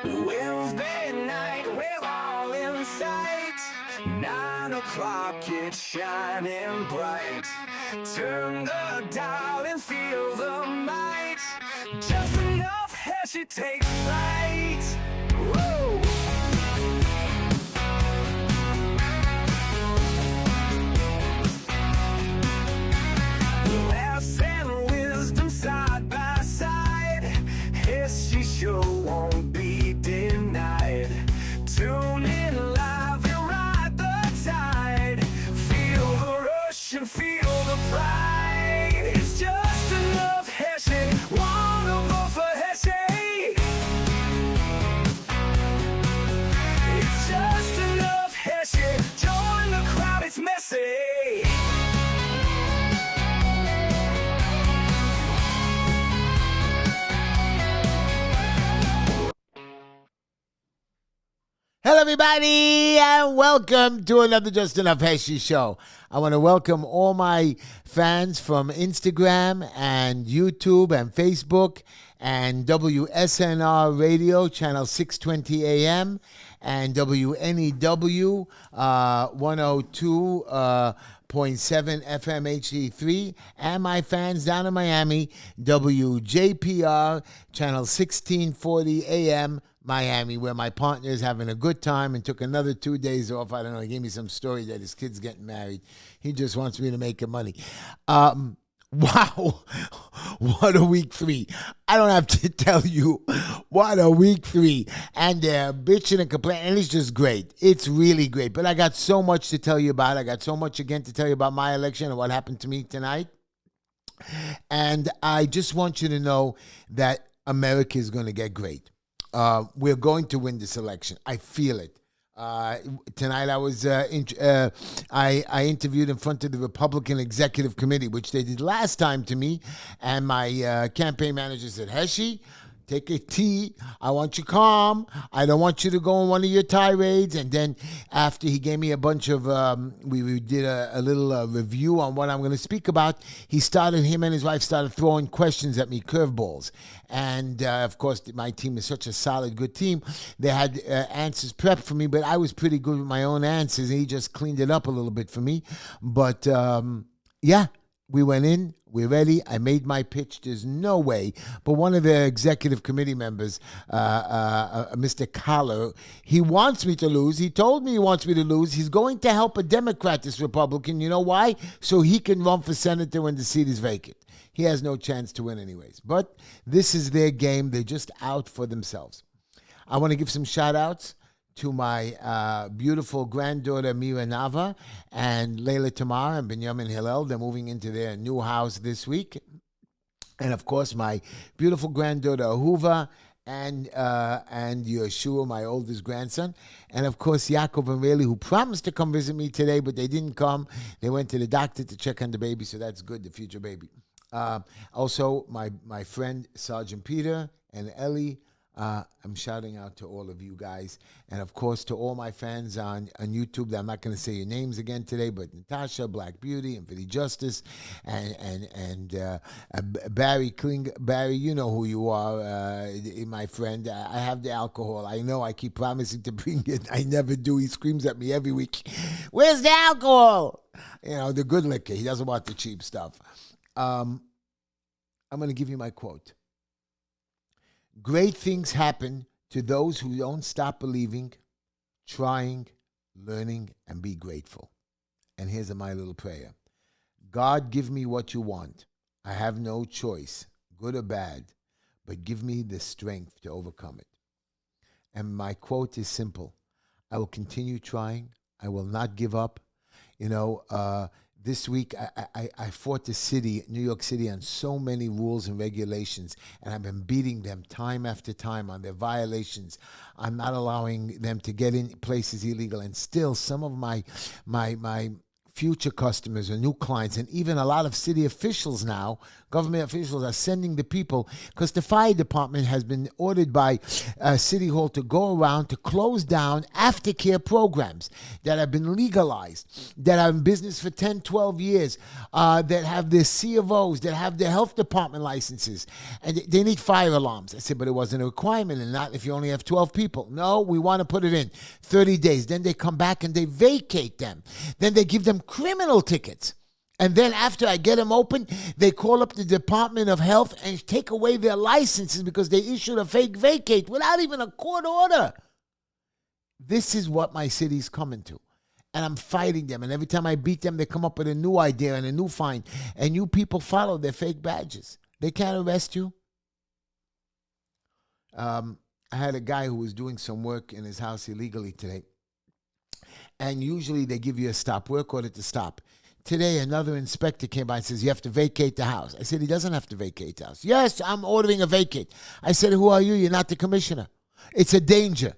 Wednesday night, we're all in sight. 9 o'clock, it's shining bright. Turn the dial and feel the might. Just enough Heshy takes flight. Woo! Laughs and wisdom side by side. Heshy show won't be denied. Tune in live and ride the tide. Feel the rush and feel the pride. It's just enough Heshy. Wanna vote for Heshy? It's just enough Heshy. Join the crowd, it's messy. Hello, everybody, and welcome to another Just Enough Heshy show. I want to welcome all my fans from Instagram and YouTube and Facebook and WSNR Radio, channel 620 AM, and WNEW 102.7 FM HD3, and my fans down in Miami, WJPR, channel 1640 AM, Miami, where my partner is having a good time and took another 2 days off. I don't know. He gave me some story that his kid's getting married. He just wants me to make him money. Wow. What a week 3. I don't have to tell you what a week 3. And they're bitching and complaining. And it's just great. It's really great. But I got so much to tell you about. I got so much again to tell you about my election and what happened to me tonight. And I just want you to know that America is going to get great. We're going to win this election. I feel it. Tonight I was I interviewed in front of the Republican Executive Committee, which they did last time to me, and my campaign manager said, "Heshy, take a tea. I want you calm. I don't want you to go on one of your tirades." And then after he gave me a bunch of, we did a little review on what I'm going to speak about, him and his wife started throwing questions at me, curveballs. And, of course, my team is such a solid, good team. They had answers prepped for me, but I was pretty good with my own answers, and he just cleaned it up a little bit for me. But, yeah. We went in, we're ready. I made my pitch. There's no way. But one of the executive committee members, Mr. Collar, he wants me to lose. He told me he wants me to lose. He's going to help a Democrat, this Republican. You know why? So he can run for senator when the seat is vacant. He has no chance to win anyways. But this is their game. They're just out for themselves. I want to give some shout-outs to my beautiful granddaughter Mira Nava and Layla Tamar and Benjamin Hillel. They're moving into their new house this week. And, of course, my beautiful granddaughter Ahuva and Yeshua, my oldest grandson. And, of course, Yaakov and Rayleigh, who promised to come visit me today, but they didn't come. They went to the doctor to check on the baby, so that's good, the future baby. Also, my friend Sergeant Peter and Ellie. I'm shouting out to all of you guys, and of course to all my fans on YouTube. I'm not going to say your names again today, but Natasha, Black Beauty, Infinity Justice, and Barry Kling. Barry, you know who you are, my friend. I have the alcohol. I know. I keep promising to bring it. I never do. He screams at me every week. Where's the alcohol? You know, the good liquor. He doesn't want the cheap stuff. I'm going to give you my quote. Great things happen to those who don't stop believing, trying, learning, and be grateful. And here's my little prayer. God, give me what you want. I have no choice, good or bad, but give me the strength to overcome it. And my quote is simple. I will continue trying. I will not give up. You know, this week, I fought the city, New York City, on so many rules and regulations, and I've been beating them time after time on their violations. I'm not allowing them to get in places illegal, and still some of my future customers or new clients, and even a lot of city officials now, government officials are sending the people, because the fire department has been ordered by City Hall to go around to close down aftercare programs that have been legalized, that are in business for 10, 12 years, that have their C of O's, that have their health department licenses, and they need fire alarms. I said, but it wasn't a requirement, and not if you only have 12 people. No, we want to put it in 30 days. Then they come back and they vacate them. Then they give them criminal tickets. And then after I get them open, they call up the Department of Health and take away their licenses because they issued a fake vacate without even a court order. This is what my city's coming to. And I'm fighting them. And every time I beat them, they come up with a new idea and a new fine. And you people follow their fake badges. They can't arrest you. I had a guy who was doing some work in his house illegally today. And usually they give you a stop work order to stop. Today, another inspector came by and says, you have to vacate the house. I said, he doesn't have to vacate the house. Yes, I'm ordering a vacate. I said, who are you? You're not the commissioner. It's a danger.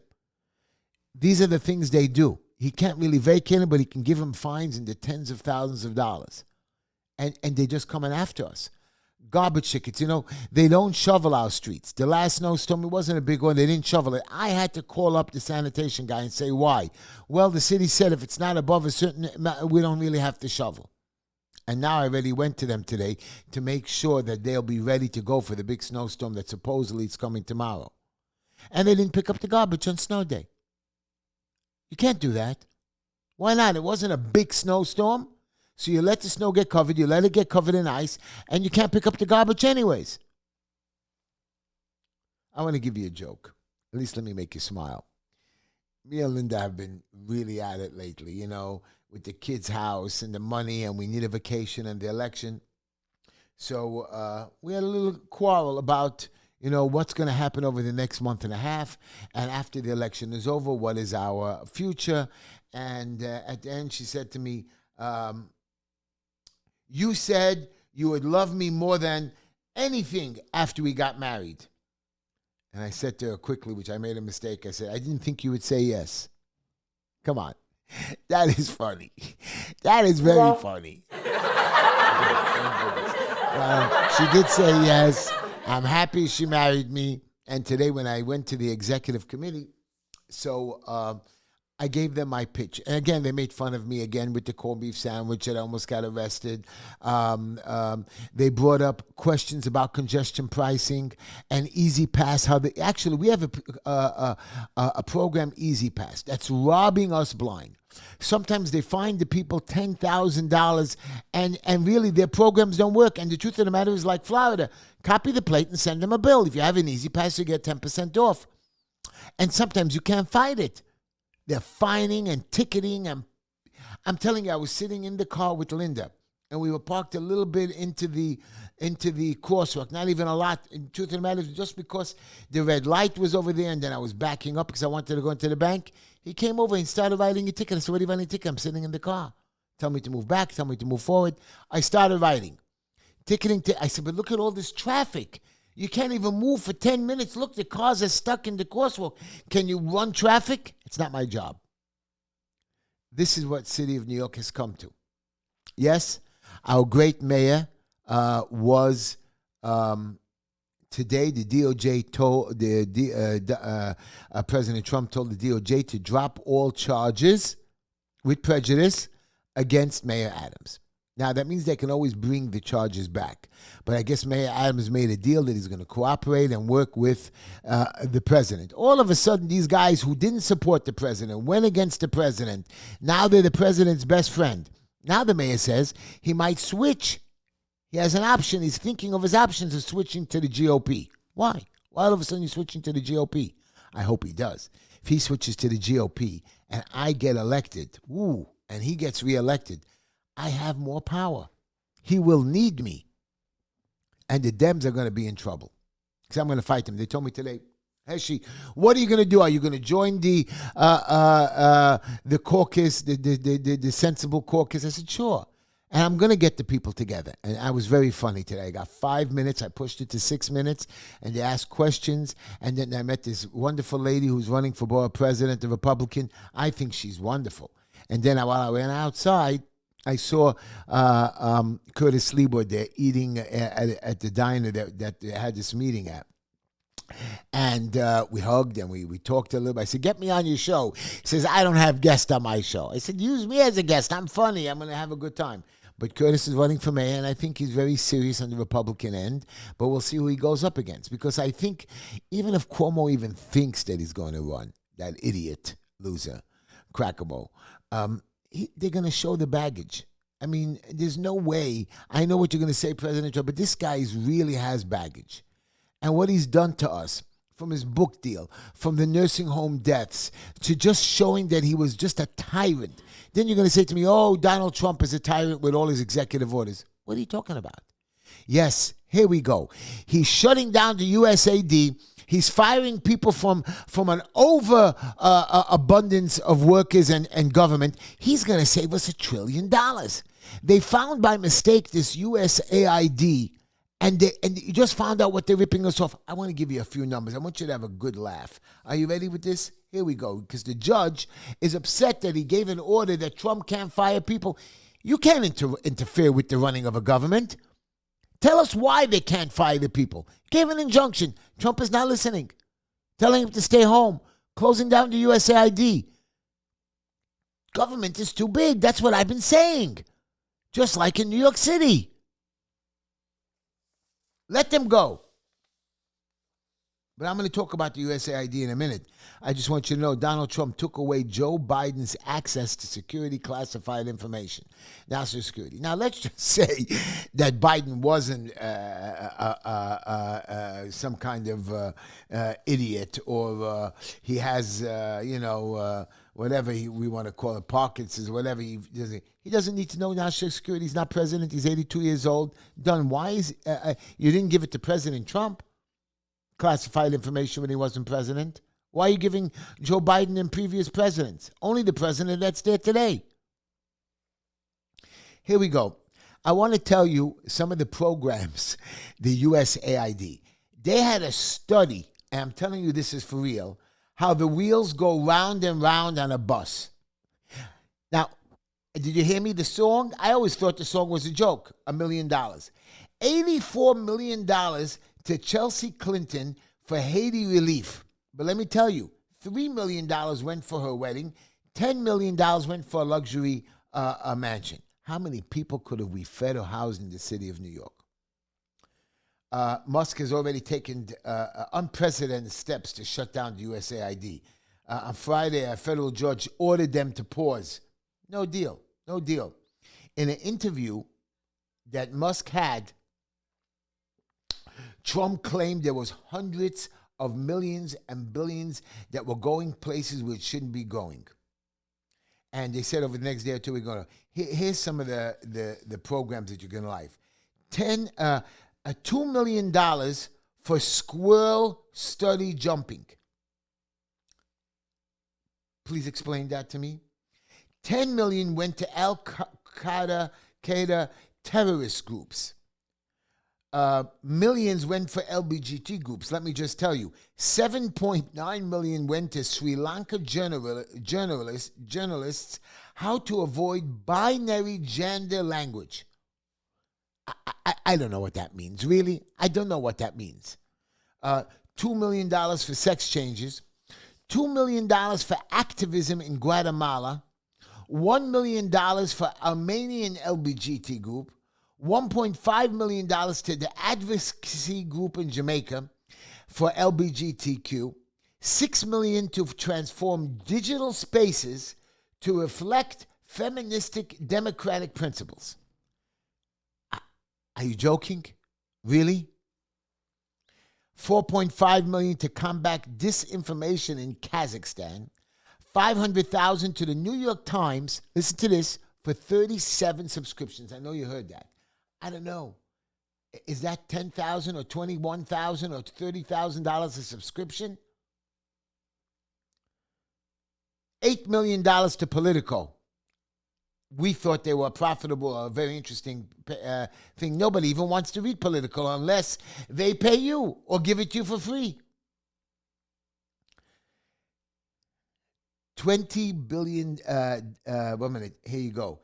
These are the things they do. He can't really vacate him, but he can give him fines in the tens of thousands of dollars. And they're just coming after us. Garbage tickets, they don't shovel our streets. The last snowstorm, it wasn't a big one. They didn't shovel it. I had to call up the sanitation guy and say, why? Well, the city said if it's not above a certain amount, we don't really have to shovel. And now I already went to them today to make sure that they'll be ready to go for the big snowstorm that supposedly is coming tomorrow. And they didn't pick up the garbage on snow day. You can't do that. Why not? It wasn't a big snowstorm. So you let the snow get covered, you let it get covered in ice, and you can't pick up the garbage anyways. I want to give you a joke. At least let me make you smile. Me and Linda have been really at it lately, with the kids' house and the money, and we need a vacation and the election. So we had a little quarrel about, what's going to happen over the next month and a half, and after the election is over, what is our future? And at the end, she said to me, you said you would love me more than anything after we got married. And I said to her quickly, which I made a mistake, I said, I didn't think you would say yes. Come on. That is funny. That is very funny. She did say yes. I'm happy she married me. And today when I went to the executive committee, I gave them my pitch. And again, they made fun of me again with the corned beef sandwich that I almost got arrested. They brought up questions about congestion pricing and Easy Pass. Actually, we have a program, Easy Pass, that's robbing us blind. Sometimes they fine the people $10,000 and really their programs don't work. And the truth of the matter is, like Florida, copy the plate and send them a bill. If you have an Easy Pass, you get 10% off. And sometimes you can't fight it. They're fining and ticketing. And I'm telling you, I was sitting in the car with Linda, and we were parked a little bit into the crosswalk, not even a lot. In truth of the matter, just because the red light was over there, and then I was backing up because I wanted to go into the bank. He came over and started writing a ticket. I said, what are you writing a ticket? I'm sitting in the car. Tell me to move back. Tell me to move forward. I started writing. Ticketing. I said, but look at all this traffic. You can't even move for 10 minutes. Look, the cars are stuck in the crosswalk. Can you run traffic? It's not my job. This is what City of New York has come to. Yes, our great mayor was today. The DOJ told President Trump told the DOJ to drop all charges with prejudice against Mayor Adams. Now, that means they can always bring the charges back. But I guess Mayor Adams made a deal that he's going to cooperate and work with the president. All of a sudden, these guys who didn't support the president, went against the president, now they're the president's best friend. Now the mayor says he might switch. He has an option. He's thinking of his options of switching to the GOP. Why? Why all of a sudden he's switching to the GOP? I hope he does. If he switches to the GOP and I get elected, and he gets reelected, I have more power. He will need me. And the Dems are going to be in trouble because I'm going to fight them. They told me today, Heshy, what are you going to do? Are you going to join the caucus, the sensible caucus? I said, sure. And I'm going to get the people together. And I was very funny today. I got 5 minutes. I pushed it to 6 minutes. And they asked questions. And then I met this wonderful lady who's running for borough president, a Republican. I think she's wonderful. And then while I went outside, I saw Curtis Lieber there eating at the diner that they had this meeting at. And we hugged and we talked a little bit. I said, get me on your show. He says, I don't have guests on my show. I said, use me as a guest. I'm funny. I'm going to have a good time. But Curtis is running for mayor, and I think he's very serious on the Republican end. But we'll see who he goes up against. Because I think even if Cuomo even thinks that he's going to run, that idiot loser, Crackable, they're going to show the baggage. I mean, there's no way. I know what you're going to say, President Trump, but this guy really has baggage. And what he's done to us, from his book deal, from the nursing home deaths, to just showing that he was just a tyrant. Then you're going to say to me, oh, Donald Trump is a tyrant with all his executive orders. What are you talking about? Yes, here we go. He's shutting down the USAID. He's firing people from an abundance of workers and government. He's going to save us $1 trillion. They found by mistake this USAID, and you just found out what they're ripping us off. I want to give you a few numbers. I want you to have a good laugh. Are you ready with this? Here we go. Because the judge is upset that he gave an order that Trump can't fire people. You can't interfere with the running of a government. Tell us why they can't fire the people. Gave an injunction. Trump is not listening. Telling him to stay home. Closing down the USAID. Government is too big. That's what I've been saying. Just like in New York City. Let them go. But I'm going to talk about the USAID in a minute. I just want you to know Donald Trump took away Joe Biden's access to security classified information, national security. Now, let's just say that Biden wasn't some kind of idiot, or he has, whatever we want to call it, Parkinson's, whatever. He doesn't need to know national security. He's not president. He's 82 years old. Done. Why is you didn't give it to President Trump? Classified information when he wasn't president. Why are you giving Joe Biden and previous presidents? Only the president that's there today. Here we go. I want to tell you some of the programs, the USAID. They had a study, and I'm telling you this is for real, how the wheels go round and round on a bus. Now, did you hear me? The song? I always thought the song was a joke. $1 million. $84 million to Chelsea Clinton for Haiti relief. But let me tell you, $3 million went for her wedding. $10 million went for a luxury mansion. How many people could have we fed or housed in the city of New York? Musk has already taken unprecedented steps to shut down the USAID. On Friday, a federal judge ordered them to pause. No deal. No deal. In an interview that Musk had, Trump claimed there was hundreds of millions and billions that were going places where it shouldn't be going. And they said over the next day or two, we're going to, here's some of the programs that you're going to like. $2 million for squirrel study jumping. Please explain that to me. $10 million went to Al-Qaeda terrorist groups. Millions went for LGBT groups. Let me just tell you, 7.9 million went to Sri Lanka journalists how to avoid binary gender language. I don't know what that means, really. I don't know what that means. $2 million for sex changes, $2 million for activism in Guatemala, $1 million for Armenian LGBT group, $1.5 million to the advocacy group in Jamaica for LGBTQ, $6 million to transform digital spaces to reflect feministic democratic principles. Are you joking? Really? $4.5 million to combat disinformation in Kazakhstan, $500,000 to the New York Times, listen to this, for 37 subscriptions. I know you heard that. I don't know. Is that $10,000 or $21,000 or $30,000 a subscription? $8 million to Politico. We thought they were profitable, a very interesting thing. Nobody even wants to read Politico unless they pay you or give it to you for free. $20 billion, 1 minute, here you go.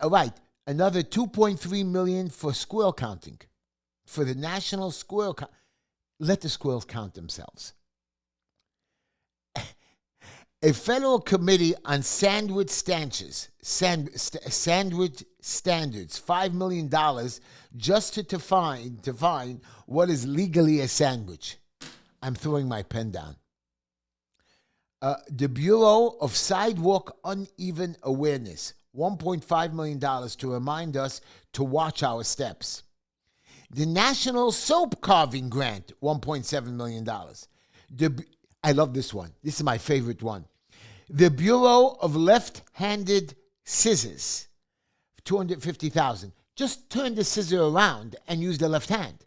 right, another 2.3 million for squirrel counting, for the national squirrel count. Let the squirrels count themselves. A federal committee on sandwich standards, $5 million just to define what is legally a sandwich. I'm throwing my pen down. The Bureau of Sidewalk Uneven Awareness, $1.5 million to remind us to watch our steps. The National Soap Carving Grant, $1.7 million. I love this one. This is my favorite one. The Bureau of Left-Handed Scissors, $250,000. Just turn the scissor around and use the left hand.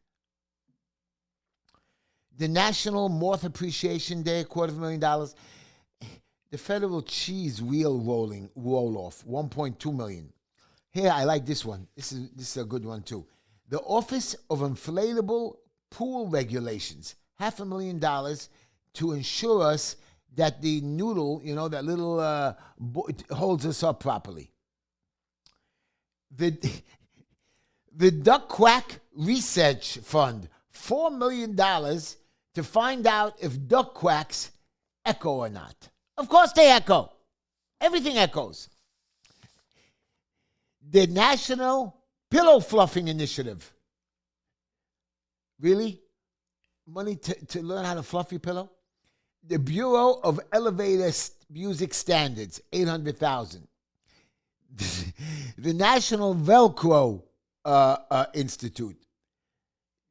The National Moth Appreciation Day, $250,000. The Federal Cheese Wheel Roll-Off, $1.2 million. Here, I like this one. This is a good one, too. The Office of Inflatable Pool Regulations, $500,000 to ensure us that the noodle, that little holds us up properly. The Duck Quack Research Fund, $4 million to find out if duck quacks echo or not. Of course they echo. Everything echoes. The National Pillow Fluffing Initiative. Really? Money to learn how to fluff your pillow? The Bureau of Elevator Music Standards, $800,000. The National Velcro Institute.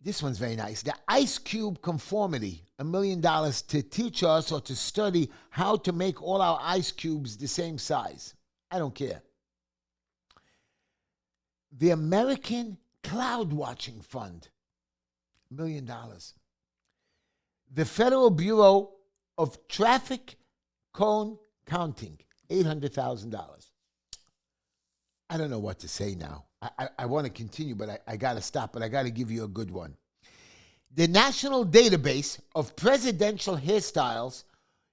This one's very nice. The Ice Cube Conformity, $1 million to teach us or to study how to make all our ice cubes the same size. I don't care. The American Cloud Watching Fund, $1 million. The Federal Bureau of Traffic Cone Counting, $800,000. I don't know what to say now. I want to continue, but I got to stop, but I got to give you a good one. The National Database of Presidential Hairstyles,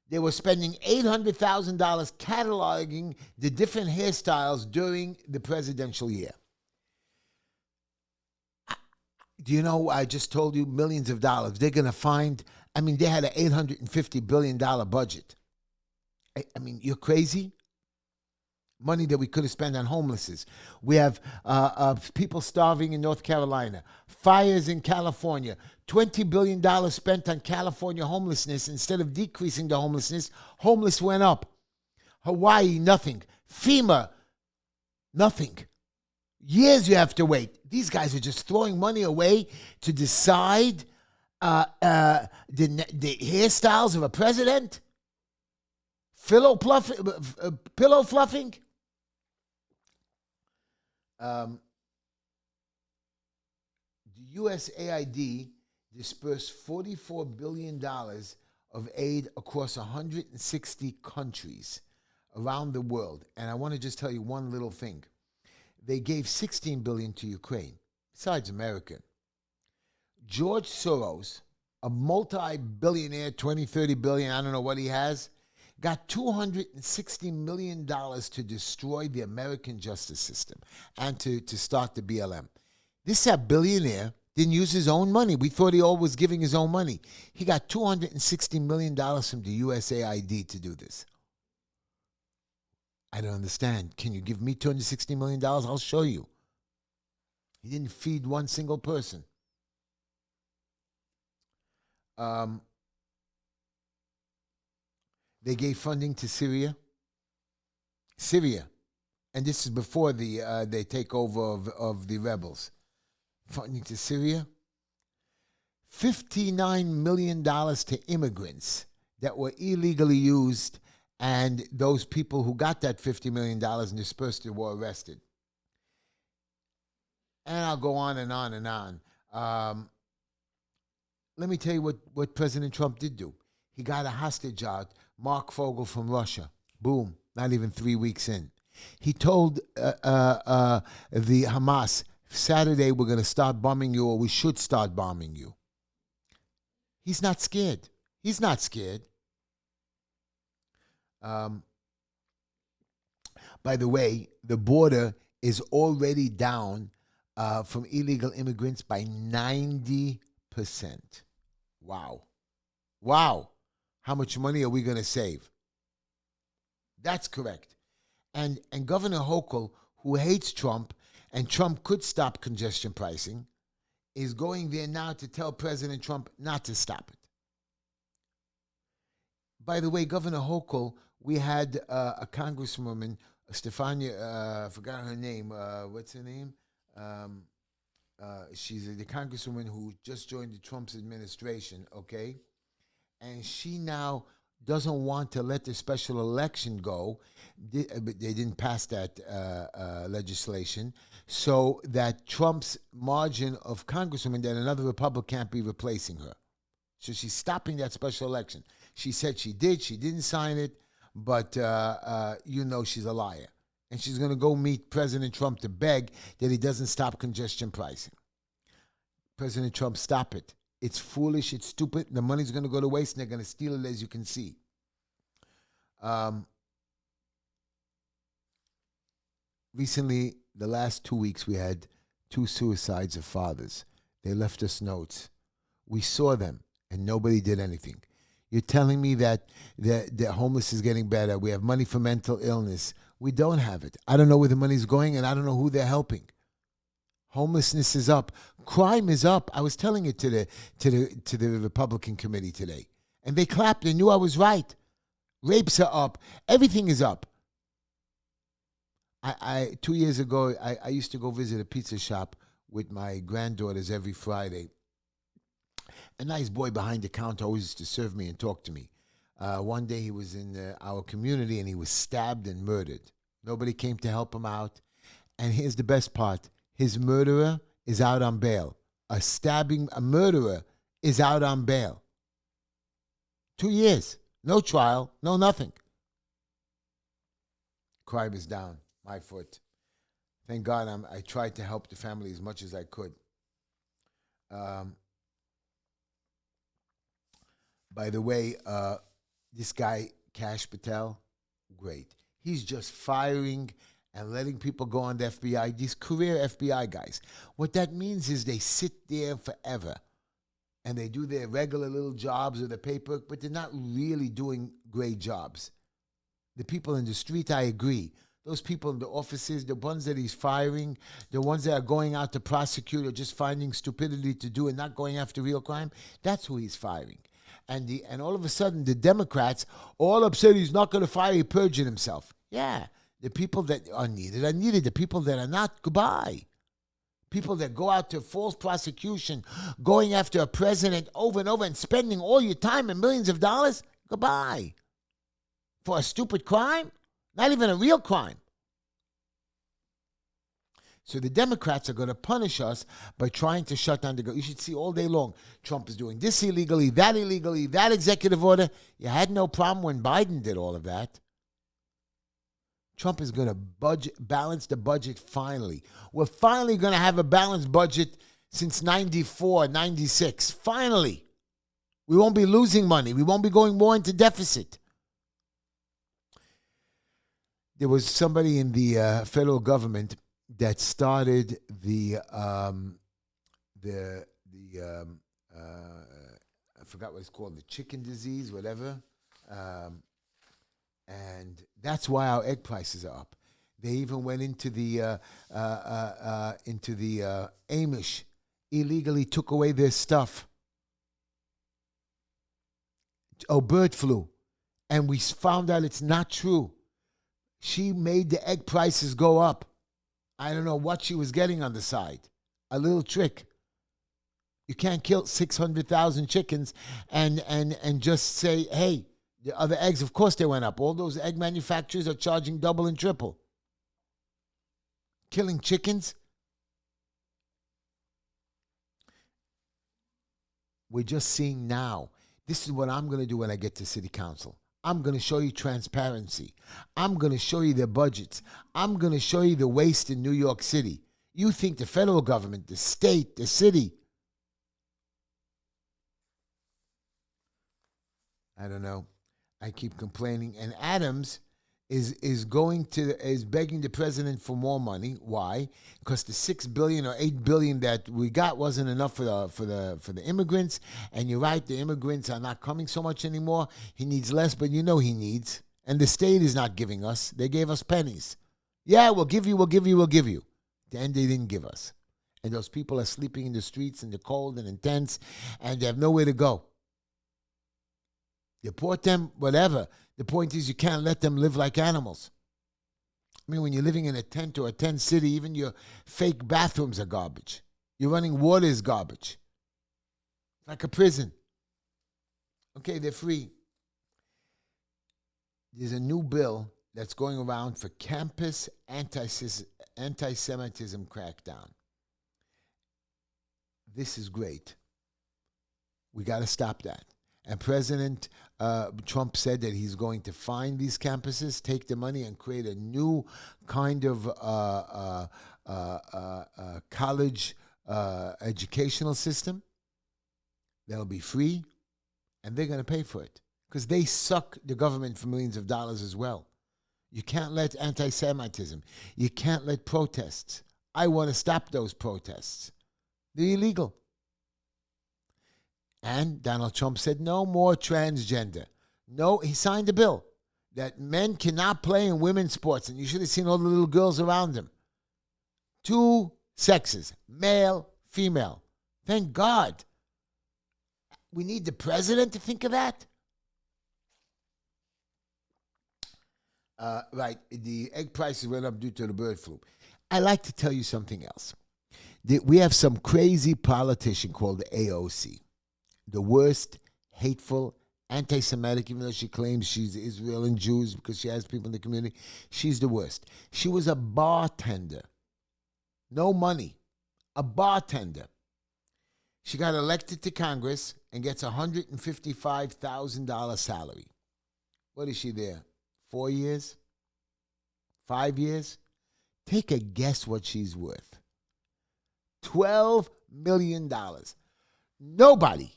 they were spending $800,000 cataloging the different hairstyles during the presidential year. Do you know, I just told you, millions of dollars. They're going to find, they had an $850 billion budget. I mean, you're crazy? Money that we could have spent on homelessness. We have people starving in North Carolina, fires in California, $20 billion spent on California homelessness. Instead of decreasing the homelessness, homeless went up. Hawaii, nothing. FEMA, nothing. Years you have to wait. These guys are just throwing money away to decide the hairstyles of a president. Pillow fluffing. The USAID dispersed $44 billion of aid across 160 countries around the world. And I want to just tell you one little thing. They gave $16 billion to Ukraine, besides America. George Soros, a multi-billionaire, 20, 30 billion, I don't know what he has, got $260 million to destroy the American justice system and to start the BLM. This billionaire didn't use his own money. We thought he always was giving his own money. He got $260 million from the USAID to do this. I don't understand. Can you give me $260 million? I'll show you. He didn't feed one single person. They gave funding to Syria. And this is before the takeover of the rebels. Funding to Syria. $59 million to immigrants that were illegally used, and those people who got that $50 million and dispersed it were arrested. And I'll go on and on and on. Let me tell you what President Trump did do. He got a hostage out, Mark Fogel from Russia. Boom, not even 3 weeks in. He told the Hamas, Saturday we're going to start bombing you, or we should start bombing you. He's not scared. He's not scared. But By the way, the border is already down from illegal immigrants by 90%. Wow. Wow. How much money are we going to save? That's correct. And Governor Hochul, who hates Trump, and Trump could stop congestion pricing, is going there now to tell President Trump not to stop it. By the way, Governor Hochul, we had a congresswoman, Stefania, I forgot her name. What's her name? She's the congresswoman who just joined the Trump's administration, okay? And she now doesn't want to let the special election go. But they didn't pass that legislation, so that Trump's margin of congresswomen, that another Republican can't be replacing her. So she's stopping that special election. She said she did. She didn't sign it, but she's a liar. And she's going to go meet President Trump to beg that he doesn't stop congestion pricing. President Trump, stop it. It's foolish. It's stupid. The money's going to go to waste, and they're going to steal it, as you can see. Recently, the last 2 weeks, we had 2 suicides of fathers. They left us notes. We saw them, and nobody did anything. You're telling me that the homeless is getting better. We have money for mental illness. We don't have it. I don't know where the money's going, and I don't know who they're helping. Homelessness is up. Crime is up. I was telling it to the Republican committee today, and they clapped. They knew I was right. Rapes are up. Everything is up. 2 years ago, I used to go visit a pizza shop with my granddaughters every Friday. A nice boy behind the counter always used to serve me and talk to me. One day he was in our community and he was stabbed and murdered. Nobody came to help him out. And here's the best part. His murderer is out on bail. A murderer is out on bail. 2 years. No trial. No nothing. Crime is down. My foot. Thank God I tried to help the family as much as I could. By the way, this guy, Kash Patel, great. He's just firing and letting people go on the FBI, these career FBI guys. What that means is they sit there forever and they do their regular little jobs or the paperwork, but they're not really doing great jobs. The people in the street, I agree. Those people in the offices, the ones that he's firing, the ones that are going out to prosecute or just finding stupidity to do and not going after real crime, that's who he's firing. And all of a sudden, the Democrats, all upset he's not going to fire, he perjured himself. Yeah, the people that are needed. The people that are not, goodbye. People that go out to false prosecution, going after a president over and over and spending all your time and millions of dollars, goodbye. For a stupid crime? Not even a real crime. So the Democrats are going to punish us by trying to shut down the government. You should see all day long, Trump is doing this illegally, that executive order. You had no problem when Biden did all of that. Trump is going to balance the budget finally. We're finally going to have a balanced budget since 94, 96. Finally. We won't be losing money. We won't be going more into deficit. There was somebody in the federal government that started I forgot what it's called, the chicken disease, whatever. And that's why our egg prices are up. They even went into the Amish, illegally took away their stuff. Oh, bird flu. And we found out it's not true. She made the egg prices go up. I don't know what she was getting on the side. A little trick. You can't kill 600,000 chickens and just say, hey, the other eggs, of course they went up. All those egg manufacturers are charging double and triple. Killing chickens? We're just seeing now. This is what I'm going to do when I get to city council. I'm going to show you transparency. I'm going to show you their budgets. I'm going to show you the waste in New York City. You think the federal government, the state, the city. I don't know. I keep complaining. And Adams is begging the president for more money. Why? Because the 6 billion or 8 billion that we got wasn't enough for the immigrants. And you're right, the immigrants are not coming so much anymore. He needs less, but you know he needs. And the state is not giving us. They gave us pennies. Yeah, we'll give you, we'll give you, we'll give you. Then they didn't give us. And those people are sleeping in the streets in the cold and in tents, and they have nowhere to go. Deport them, whatever. The point is you can't let them live like animals. I mean, when you're living in a tent or a tent city, even your fake bathrooms are garbage. Your running water is garbage. Like a prison. Okay, they're free. There's a new bill that's going around for campus anti-Semitism crackdown. This is great. We got to stop that. And President Trump said that he's going to find these campuses, take the money, and create a new kind of college educational system that'll be free, and they're going to pay for it because they suck the government for millions of dollars as well. You can't let anti-Semitism. You can't let protests. I want to stop those protests. They're illegal. And Donald Trump said no more transgender. No, he signed a bill that men cannot play in women's sports. And you should have seen all the little girls around him. 2 sexes, male, female. Thank God. We need the president to think of that? Right, the egg prices went up due to the bird flu. I like to tell you something else. We have some crazy politician called AOC. The worst, hateful, anti-Semitic, even though she claims she's Israel and Jews because she has people in the community. She's the worst. She was a bartender. No money. A bartender. She got elected to Congress and gets a $155,000 salary. What is she there? 4 years? 5 years? Take a guess what she's worth. $12 million. Nobody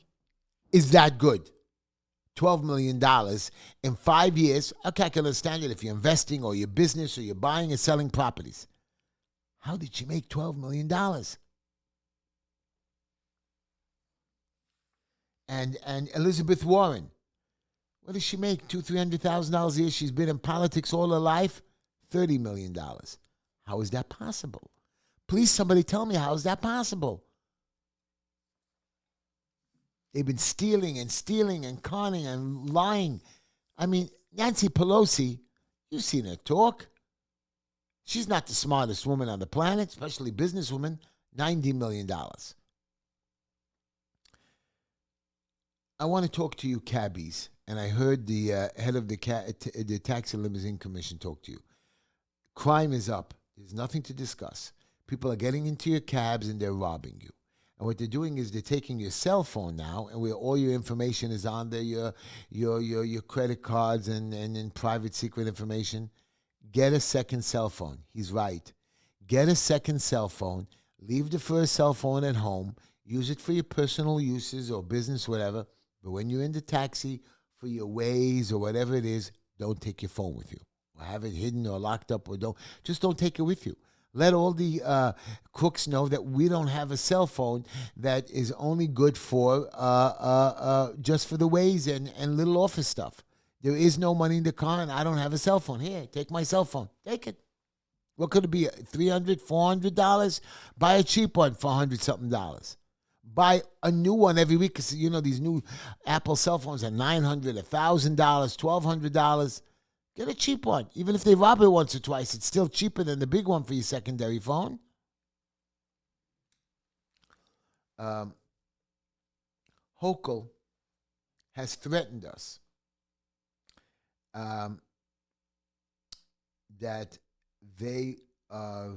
is that good. $12 million in 5 years. Okay, I can understand it if you're investing or your business or you're buying and selling properties. How did she make $12 million? And Elizabeth Warren, what does she make? $200,000-$300,000 a year. She's been in politics all her life. $30 million. How is that possible? Please, somebody tell me, how is that possible? They've been stealing and conning and lying. I mean, Nancy Pelosi, you've seen her talk. She's not the smartest woman on the planet, especially businesswoman. $90 million. I want to talk to you cabbies, and I heard the head of the Taxi and Limousine Commission talk to you. Crime is up. There's nothing to discuss. People are getting into your cabs and they're robbing you. And what they're doing is they're taking your cell phone now, and where all your information is on there, your credit cards and private secret information. Get a second cell phone. He's right. Get a second cell phone. Leave the first cell phone at home. Use it for your personal uses or business, whatever. But when you're in the taxi for your Waze or whatever it is, don't take your phone with you. Or have it hidden or locked up, or don't take it with you. Let all the crooks know that we don't have a cell phone that is only good for just for the Waze and little office stuff. There is no money in the car, and I don't have a cell phone. Here, take my cell phone. Take it. What could it be? $300, $400? Buy a cheap one for $100-something. Buy a new one every week because, these new Apple cell phones are $900, $1,000, $1,200. Get a cheap one. Even if they rob it once or twice, it's still cheaper than the big one for your secondary phone. Hochul has threatened us that they are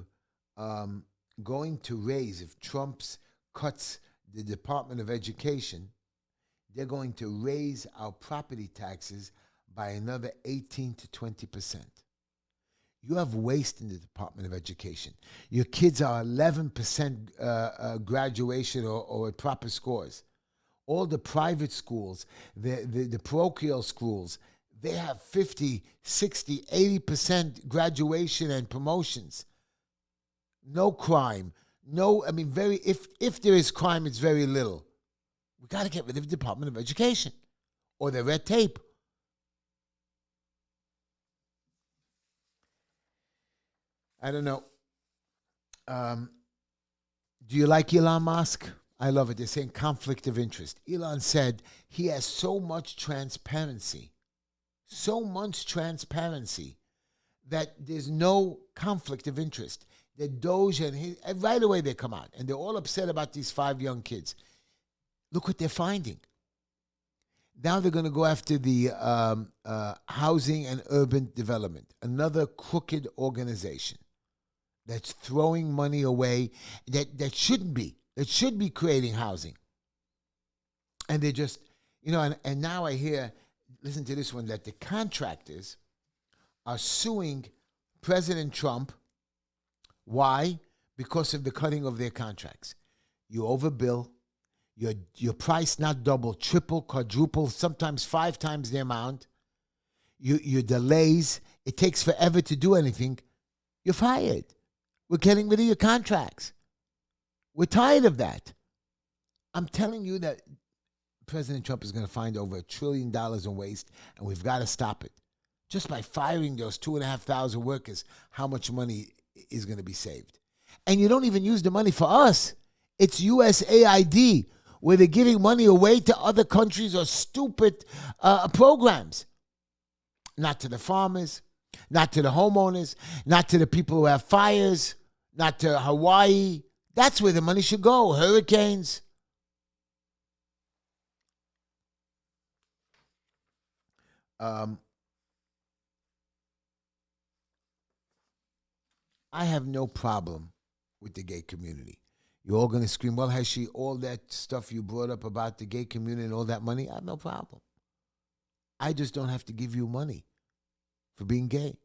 going to raise, if Trump cuts the Department of Education, they're going to raise our property taxes by another 18 to 20%. You have waste in the Department of Education. Your kids are 11% graduation or at proper scores. All the private schools, the parochial schools, They have 50, 60, 80% graduation and promotions. No crime. No, I mean, if there is crime, it's very little. We got to get rid of the Department of Education or the red tape. I don't know. Do you like Elon Musk? I love it. They're saying conflict of interest. Elon said he has so much transparency that there's no conflict of interest. The Doge and right away they come out and they're all upset about these 5 young kids. Look what they're finding. Now they're going to go after the Housing and Urban Development, another crooked organization that's throwing money away that shouldn't be. It should be creating housing. And they just, and now I hear, listen to this one, that the contractors are suing President Trump. Why? Because of the cutting of their contracts. You overbill, your price not double, triple, quadruple, sometimes 5 times the amount. Your delays, it takes forever to do anything. You're fired. We're getting rid of your contracts. We're tired of that. I'm telling you that President Trump is going to find over $1 trillion in waste, and we've got to stop it. Just by firing those 2,500 workers, how much money is going to be saved? And you don't even use the money for us. It's USAID, where they're giving money away to other countries or stupid programs. Not to the farmers, not to the homeowners, not to the people who have fires, not to Hawaii. That's where the money should go. Hurricanes. I have no problem with the gay community. You're all going to scream, well, Heshy, all that stuff you brought up about the gay community and all that money, I have no problem. I just don't have to give you money for being gay.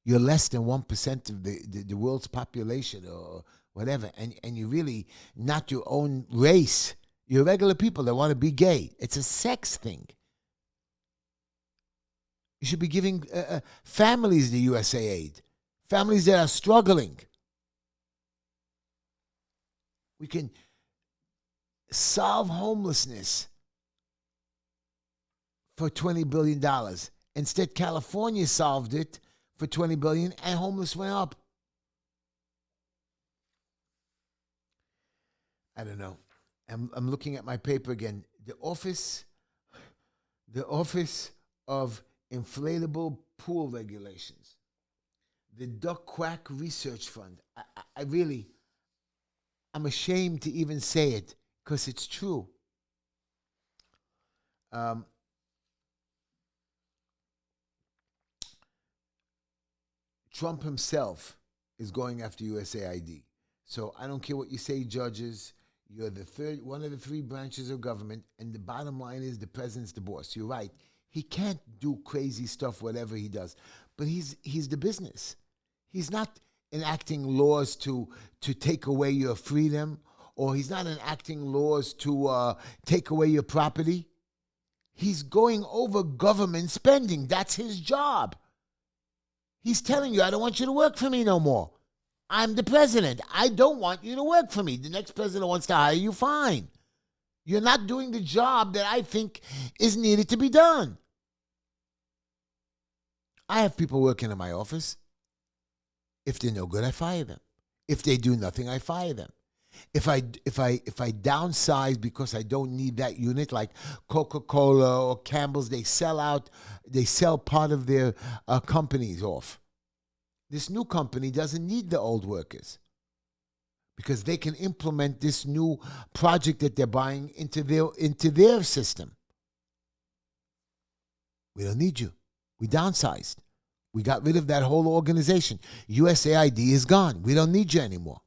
You're less than 1% of the world's population or whatever, and you're really not your own race. You're regular people that want to be gay. It's a sex thing. You should be giving families the USAID, families that are struggling. We can solve homelessness for $20 billion. Instead, California solved it for $20 billion, and homeless went up. I don't know. I'm looking at my paper again. The Office of Inflatable Pool Regulations, the Duck Quack Research Fund. I'm ashamed to even say it because it's true. Trump himself is going after USAID. So I don't care what you say, judges. You're one of the 3 branches of government, and the bottom line is the president's the boss. You're right. He can't do crazy stuff, whatever he does, but he's the business. He's not enacting laws to take away your freedom, or he's not enacting laws to take away your property. He's going over government spending. That's his job. He's telling you, I don't want you to work for me no more. I'm the president. I don't want you to work for me. The next president wants to hire you, fine. You're not doing the job that I think is needed to be done. I have people working in my office. If they're no good, I fire them. If they do nothing, I fire them. If I downsize because I don't need that unit, like Coca-Cola or Campbell's, they sell part of their companies off. This new company doesn't need the old workers because they can implement this new project that they're buying into their system. We don't need you. We downsized. We got rid of that whole organization. USAID is gone. We don't need you anymore.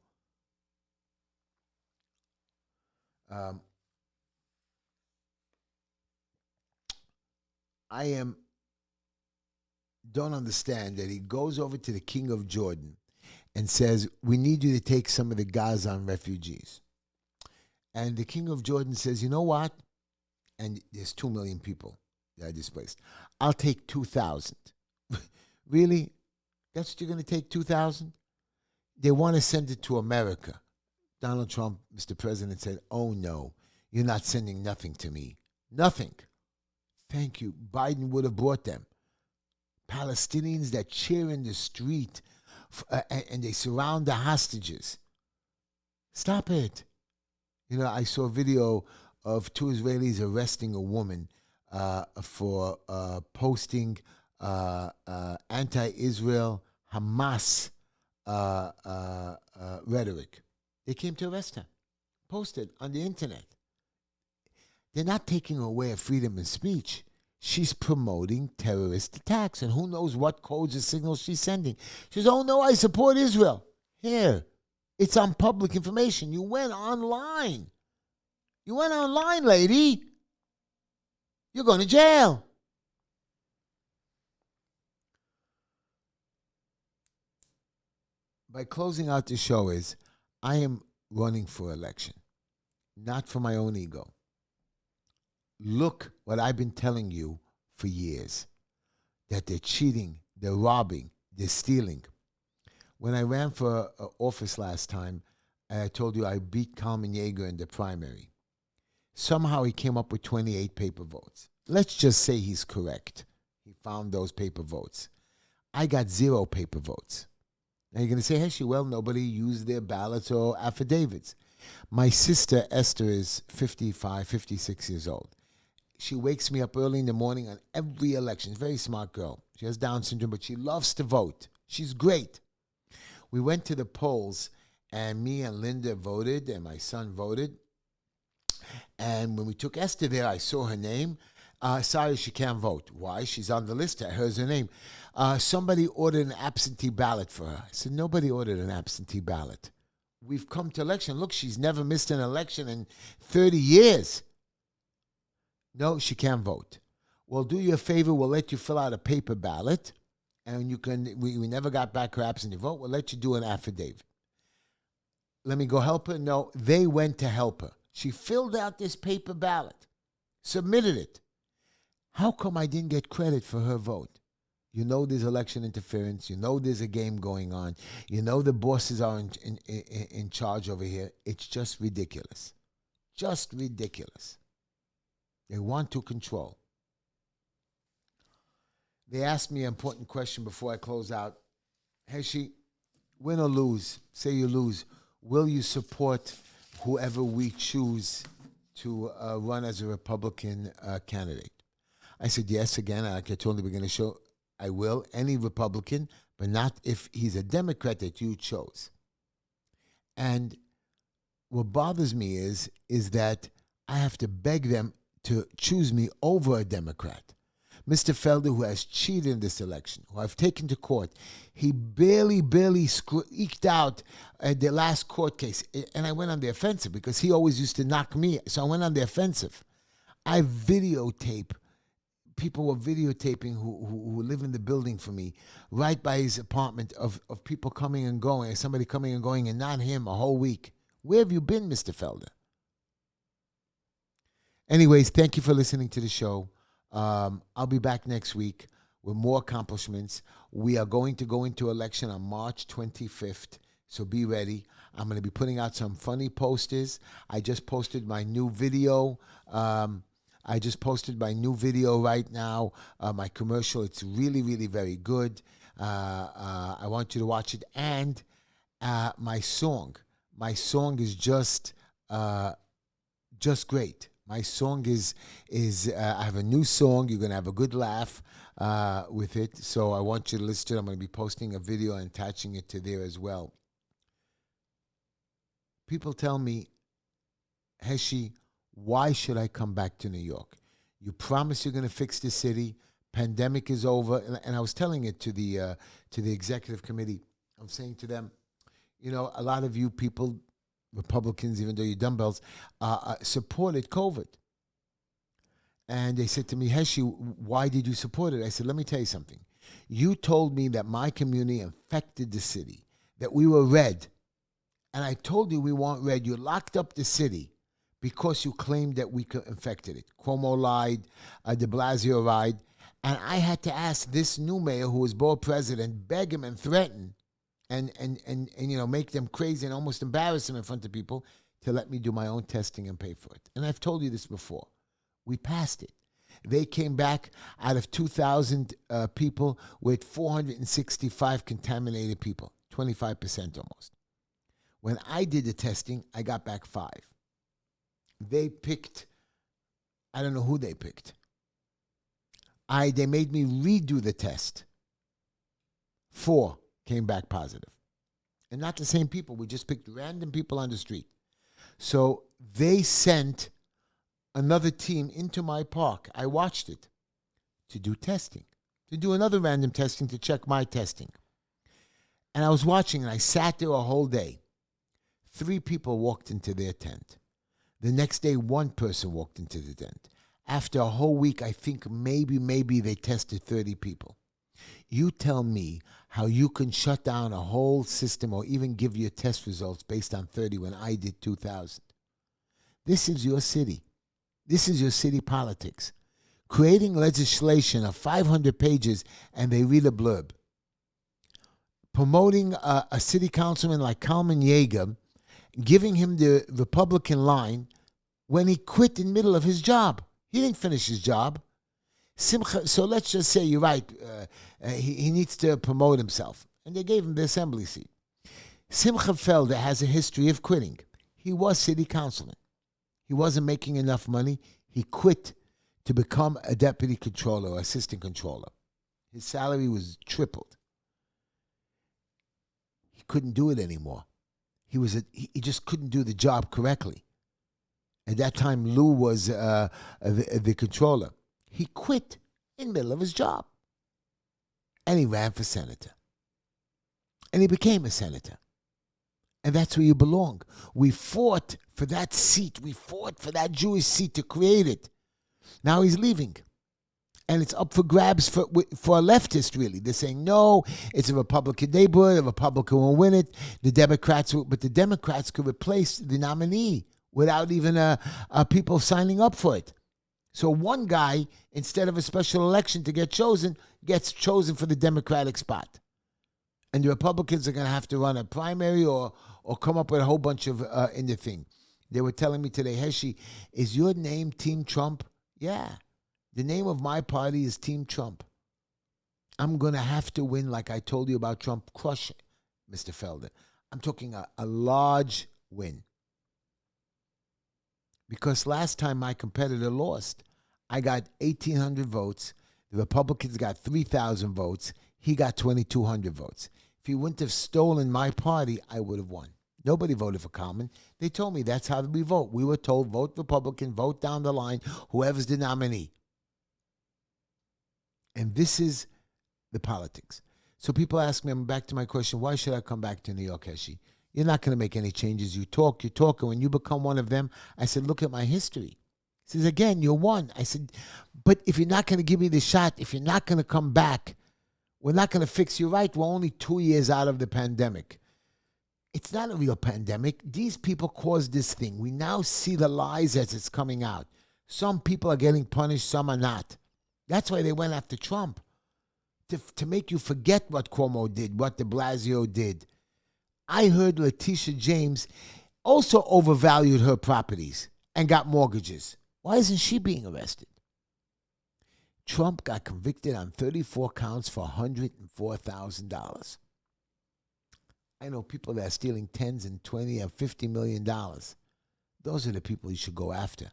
I don't understand that he goes over to the king of Jordan and says, we need you to take some of the Gazan refugees. And the king of Jordan says, you know what? And there's 2 million people that are displaced. I'll take 2,000. Really? That's what you're going to take, 2,000? They want to send it to America. Donald Trump, Mr. President, said, oh no, you're not sending nothing to me. Nothing. Thank you. Biden would have brought them. Palestinians that cheer in the street and they surround the hostages. Stop it. I saw a video of two Israelis arresting a woman for posting anti-Israel Hamas rhetoric. They came to arrest her, posted on the internet. They're not taking away her freedom of speech. She's promoting terrorist attacks, and who knows what codes or signals she's sending. She says, oh no, I support Israel. Here, it's on public information. You went online. You went online, lady. You're going to jail. By closing out the show is, I am running for election, not for my own ego. Look what I've been telling you for years, that they're cheating, they're robbing, they're stealing. When I ran for office last time, I told you I beat Kalman Yeager in the primary. Somehow he came up with 28 paper votes. Let's just say he's correct. He found those paper votes. I got 0 paper votes. Now you're going to say, Heshy, well, nobody used their ballots or affidavits. My sister, Esther, is 55, 56 years old. She wakes me up early in the morning on every election. Very smart girl. She has Down syndrome, but she loves to vote. She's great. We went to the polls, and me and Linda voted, and my son voted. And when we took Esther there, I saw her name. Sorry, she can't vote. Why? She's on the list. Here's her name. Somebody ordered an absentee ballot for her. I said, nobody ordered an absentee ballot. We've come to election. Look, she's never missed an election in 30 years. No, she can't vote. Well, do you a favor. We'll let you fill out a paper ballot. And you can. We never got back her absentee vote. We'll let you do an affidavit. Let me go help her? No, they went to help her. She filled out this paper ballot, submitted it. How come I didn't get credit for her vote? You know there's election interference. You know there's a game going on. You know the bosses are in charge over here. It's just ridiculous. Just ridiculous. They want to control. They asked me an important question before I close out. Heshy, win or lose, say you lose, will you support whoever we choose to run as a Republican candidate? I said yes again. Like I told you, we're going to show I will. Any Republican, but not if he's a Democrat that you chose. And what bothers me is that I have to beg them to choose me over a Democrat. Mr. Felder, who has cheated in this election, who I've taken to court, he barely eked out the last court case. And I went on the offensive because he always used to knock me. So I went on the offensive. I videotape. People were videotaping who live in the building for me, right by his apartment, of people coming and going, somebody coming and going, and not him a whole week. Where have you been, Mr. Felder? Anyways, thank you for listening to the show. I'll be back next week with more accomplishments. We are going to go into election on March 25th, so be ready. I'm going to be putting out some funny posters. I just posted my new video. Right now, my commercial. It's really, really very good. I want you to watch it. And my song is just great. My song is I have a new song. You're going to have a good laugh with it. So I want you to listen to it. I'm going to be posting a video and attaching it to there as well. People tell me, Heshy, why should I come back to New York? You promise you're going to fix the city. Pandemic is over. And I was telling it to the executive committee. I'm saying to them, a lot of you people, Republicans, even though you're dumbbells, supported COVID. And they said to me, Heshy, why did you support it? I said, let me tell you something. You told me that my community infected the city, that we were red. And I told you we weren't red. You locked up the city because you claimed that we infected it. Cuomo lied, de Blasio lied. And I had to ask this new mayor, who was board president, beg him and threaten and make them crazy and almost embarrass them in front of people to let me do my own testing and pay for it. And I've told you this before. We passed it. They came back out of 2,000 people with 465 contaminated people, 25% almost. When I did the testing, I got back 5. They picked, I don't know who they picked. They made me redo the test. 4 came back positive. And not the same people. We just picked random people on the street. So they sent another team into my park. I watched it to do testing, to do another random testing to check my testing. And I was watching and I sat there a whole day. 3 people walked into their tent. The next day, 1 person walked into the tent. After a whole week, I think maybe they tested 30 people. You tell me how you can shut down a whole system or even give your test results based on 30 when I did 2,000. This is your city. This is your city politics. Creating legislation of 500 pages and they read a blurb. Promoting a city councilman like Kalman Yeager, giving him the Republican line when he quit in the middle of his job. He didn't finish his job. Simcha, so let's just say you're right. He needs to promote himself. And they gave him the assembly seat. Simcha Felder has a history of quitting. He was city councilman. He wasn't making enough money. He quit to become a deputy controller or assistant controller. His salary was tripled. He couldn't do it anymore. He just couldn't do the job correctly. At that time, Lou was the controller. He quit in the middle of his job. And he ran for senator. And he became a senator. And that's where you belong. We fought for that seat. We fought for that Jewish seat to create it. Now he's leaving. And it's up for grabs for a leftist, really. They're saying, no, it's a Republican neighborhood. A Republican will win it. But the Democrats could replace the nominee without even people signing up for it. So one guy, instead of a special election to get chosen, gets chosen for the Democratic spot. And the Republicans are going to have to run a primary or come up with a whole bunch of in the thing. They were telling me today, Heshy, is your name Team Trump? Yeah. The name of my party is Team Trump. I'm going to have to win like I told you about Trump. Crush it, Mr. Felder. I'm talking a large win. Because last time my competitor lost, I got 1,800 votes. The Republicans got 3,000 votes. He got 2,200 votes. If he wouldn't have stolen my party, I would have won. Nobody voted for Kalman. They told me that's how we vote. We were told, vote Republican, vote down the line, whoever's the nominee. And this is the politics. So people ask me, I'm back to my question, why should I come back to New York, Heshy? You're not going to make any changes. You talk, and when you become one of them, I said, look at my history. He says, again, you're one. I said, but if you're not going to give me the shot, if you're not going to come back, we're not going to fix you right. We're only 2 years out of the pandemic. It's not a real pandemic. These people caused this thing. We now see the lies as it's coming out. Some people are getting punished, some are not. That's why they went after Trump, to make you forget what Cuomo did, what de Blasio did. I heard Letitia James also overvalued her properties and got mortgages. Why isn't she being arrested? Trump got convicted on 34 counts for $104,000. I know people that are stealing tens and 20 and $50 million. Those are the people you should go after.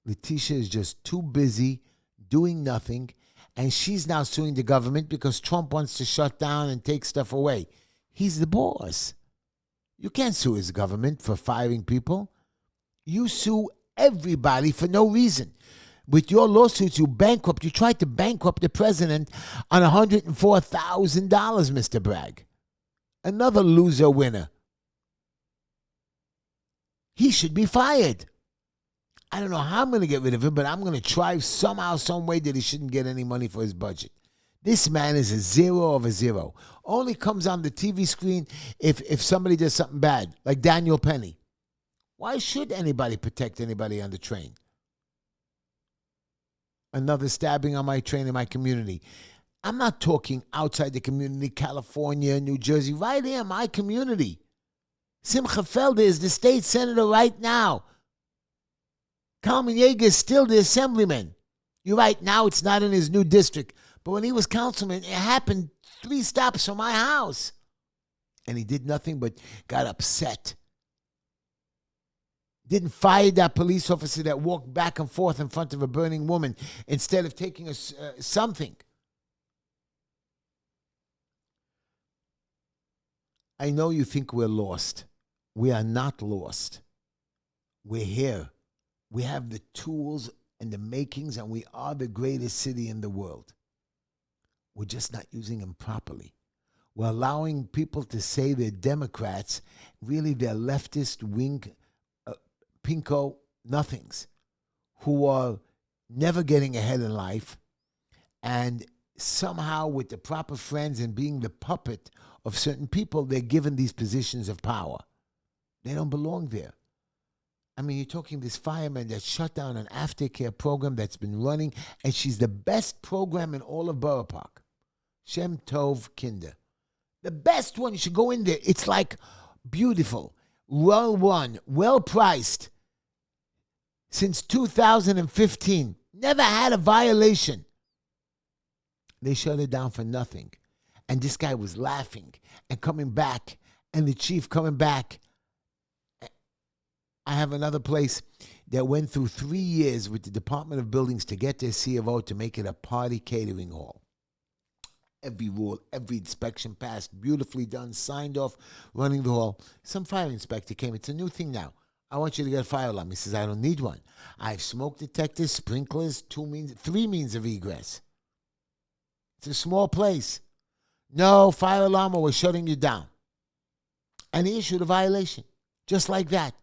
Letitia is just too busy doing nothing, and she's now suing the government because Trump wants to shut down and take stuff away. He's the boss. You can't sue his government for firing people. You sue everybody for no reason. With your lawsuits, you tried to bankrupt the president on $104,000, Mr. Bragg. Another loser winner. He should be fired. I don't know how I'm going to get rid of him, but I'm going to try somehow, some way that he shouldn't get any money for his budget. This man is a zero of a zero. Only comes on the TV screen if somebody does something bad, like Daniel Penny. Why should anybody protect anybody on the train? Another stabbing on my train in my community. I'm not talking outside the community, California, New Jersey, right here, my community. Simcha Felder is the state senator right now. Kalman Yeager is still the assemblyman. You're right, now it's not in his new district. But when he was councilman, it happened 3 stops from my house. And he did nothing but got upset. Didn't fire that police officer that walked back and forth in front of a burning woman instead of taking something. I know you think we're lost. We are not lost. We're here. We have the tools and the makings, and we are the greatest city in the world. We're just not using them properly. We're allowing people to say they're Democrats. Really, they're leftist wing, pinko nothings, who are never getting ahead in life, and somehow with the proper friends and being the puppet of certain people, they're given these positions of power. They don't belong there. I mean, you're talking this fireman that shut down an aftercare program that's been running, and she's the best program in all of Borough Park. Shem Tov Kinder. The best one. You should go in there. It's like beautiful, well run, well priced. Since 2015, never had a violation. They shut it down for nothing. And this guy was laughing and coming back, and the chief coming back. I have another place that went through 3 years with the Department of Buildings to get their C of O to make it a party catering hall. Every rule, every inspection passed, beautifully done, signed off, running the hall. Some fire inspector came. It's a new thing now. I want you to get a fire alarm. He says, I don't need one. I have smoke detectors, sprinklers, 3 means of egress. It's a small place. No fire alarm or we're shutting you down. And he issued a violation, just like that.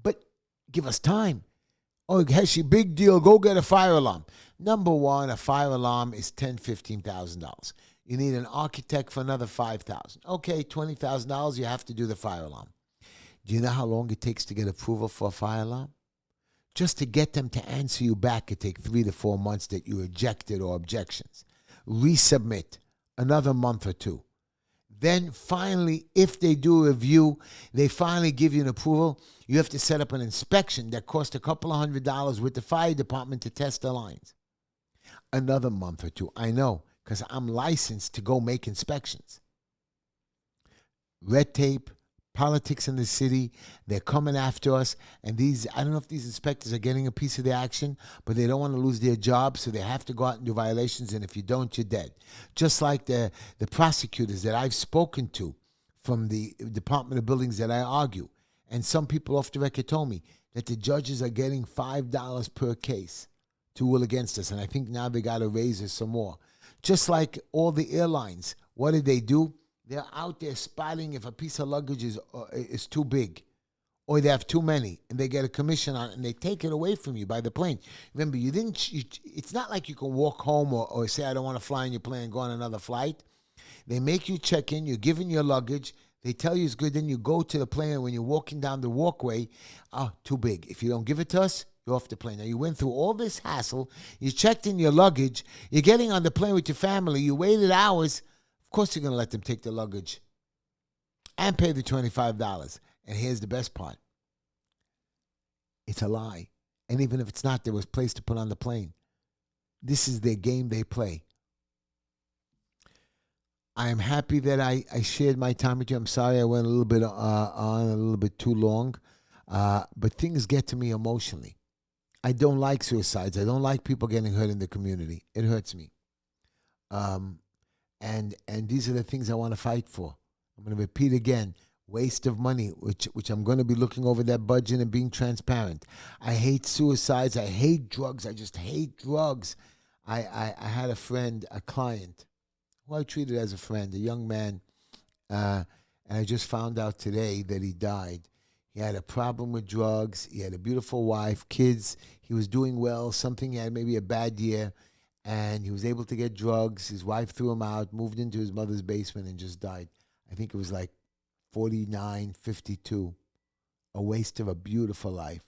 But give us time. Oh, Heshy, big deal. Go get a fire alarm. Number one, a fire alarm is $10,000, $15,000. You need an architect for another $5,000. Okay, $20,000, you have to do the fire alarm. Do you know how long it takes to get approval for a fire alarm? Just to get them to answer you back, it takes 3 to 4 months that you rejected or objections. Resubmit, another month or 2. Then finally, if they do a review, they finally give you an approval. You have to set up an inspection that costs a couple of $100 with the fire department to test the lines. Another month or 2. I know, because I'm licensed to go make inspections. Red tape, politics in the city, they're coming after us. And I don't know if these inspectors are getting a piece of the action, but they don't want to lose their job, so they have to go out and do violations, and if you don't, you're dead. Just like the prosecutors that I've spoken to from the Department of Buildings that I argue. And some people off the record told me that the judges are getting $5 per case to rule against us. And I think now they got to raise it some more. Just like all the airlines, what do? They're out there spotting if a piece of luggage is too big or they have too many, and they get a commission on it, and they take it away from you by the plane. Remember, it's not like you can walk home or say, I don't want to fly on your plane and go on another flight. They make you check in. You're given your luggage. They tell you it's good. Then you go to the plane, and when you're walking down the walkway, too big. If you don't give it to us, you're off the plane. Now, you went through all this hassle. You checked in your luggage. You're getting on the plane with your family. You waited hours. Of course, you're going to let them take the luggage and pay the $25. And here's the best part. It's a lie. And even if it's not, there was a place to put on the plane. This is their game they play. I am happy that I shared my time with you. I'm sorry I went a little bit on a little bit too long. But things get to me emotionally. I don't like suicides. I don't like people getting hurt in the community. It hurts me. And these are the things I want to fight for. I'm going to repeat again. Waste of money, which I'm going to be looking over that budget and being transparent. I hate suicides. I hate drugs. I just hate drugs. I had a friend, a client, who I treated as a friend, a young man, and I just found out today that he died. He had a problem with drugs. He had a beautiful wife, kids. He was doing well. Something, he had maybe a bad year, and he was able to get drugs. His wife threw him out, moved into his mother's basement, and just died. I think it was like 49, 52. A waste of a beautiful life.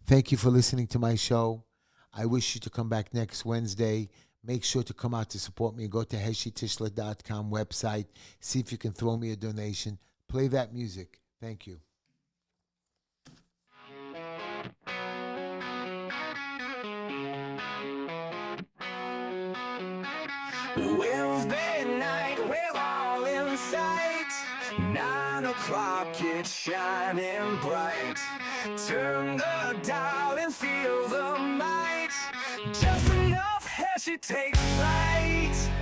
Thank you for listening to my show. I wish you to come back next Wednesday. Make sure to come out to support me. Go to heshytishler.com website. See if you can throw me a donation. Play that music. Thank you. Wednesday night, we're all in sight. 9 o'clock, it's shining bright. Turn the dial and feel the might. Just enough Heshy takes flight.